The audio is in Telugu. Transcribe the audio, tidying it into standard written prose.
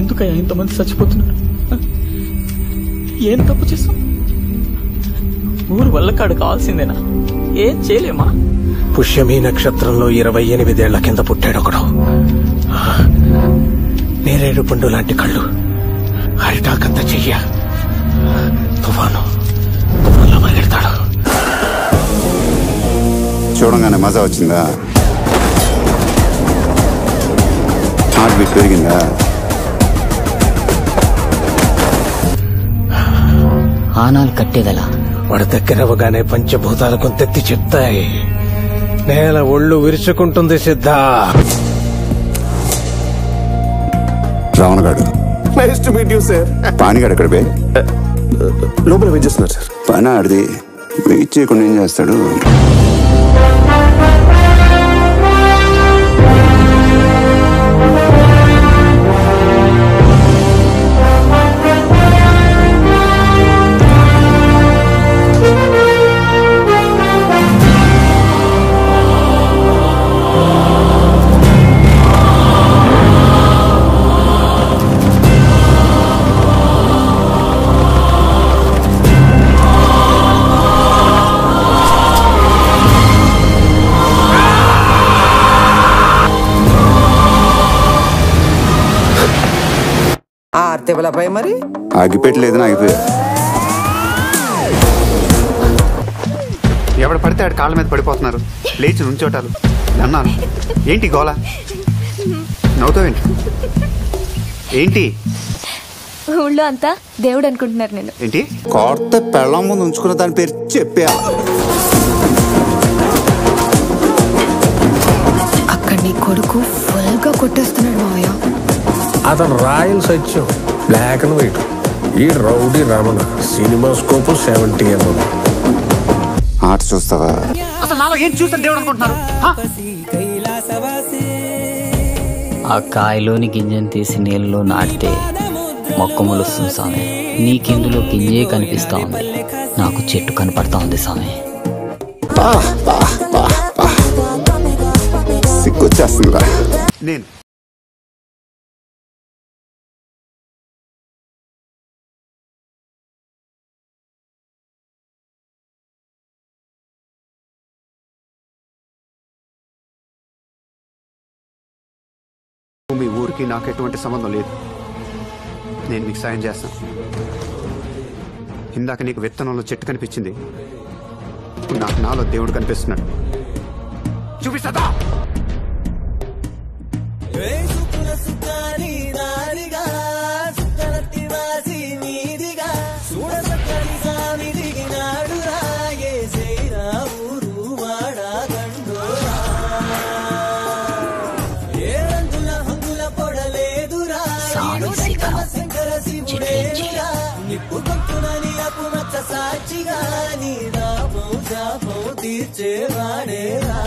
ఎందుకయ్యా ఇంతమంది చచ్చిపోతున్నారు? ఏం తప్పు చేస్తాం? ఊరు వల్ల కాడు కావాల్సిందేనా? ఏం చేయలేమా? పుష్యమీ నక్షత్రంలో 28 ఏళ్ల కింద పుట్టాడొకడు. నేరేడు పండు లాంటి కళ్ళు, అరిటాకంత చెయ్య, తుఫాన్లో పరిగెడతాడు. చూడంగానే మజా వచ్చిందా? హార్ట్ బీట్ పెరిగిందా? ఆనాలు కట్టేదలా? వాడి దగ్గరవగానే పంచభూతాలు కొంతెత్తి చెప్తాయి. నేల ఒళ్ళు విరుచుకుంటుంది. సిద్ధ రావణగాడు. Nice to meet you sir. పానిగాడు ఎక్కడ బే? లోపల వెయిట్ చేస్తున్నారు సార్. పని ఆడిది వెయిట్ చేయకుండా ఏం చేస్తాడు? ఆర్తెబలపై మరి ఆగిపెట్టలేదని ఆగిపోయా. ఎవడు పడితే ఆడు కాళ్ళ మీద పడిపోతున్నారు, లేచి నుంచోటాలు. అన్నాను ఏంటి గోళ? నవ్వుతావేంటి? ఏంటి ఊళ్ళో అంతా దేవుడు అనుకుంటున్నారు. నేను ఏంటి కొత్త పెళ్ళం ముందు ఉంచుకున్న దాని పేరు చెప్పా. అక్కడ నీ కొడుకు ఫుల్ గా కొట్టేస్తున్నాడు మావయ్య. అతను royal Satyam, black and white. ఈ rowdy Ramana cinema scope 70mm. ఆట చూస్తావా? అసలు నాలో ఏం చూస్తాను దేవుడు అనుకుంటున్నారు? ఆ కాయలోని గింజను తీసి నీళ్ళలో నాటితే మొక్క మొలుస్తుంది స్వామి. నీకెందులో గింజే కనిపిస్తా ఉంది, నాకు చెట్టు కనపడతా ఉంది స్వామి. సిగ్గొచ్చేస్తుందిరా. నేను మీ ఊరికి నాకు ఎటువంటి సంబంధం లేదు. నేను మీకు సాయం చేస్తాను. ఇందాక నీకు విత్తనంలో చెట్టు కనిపించింది, నాకు నాలో దేవుడు కనిపిస్తున్నాడు. చూపిస్తా. సాక్షిగా నీ దాపం శాపం తీర్చేవాడేరా.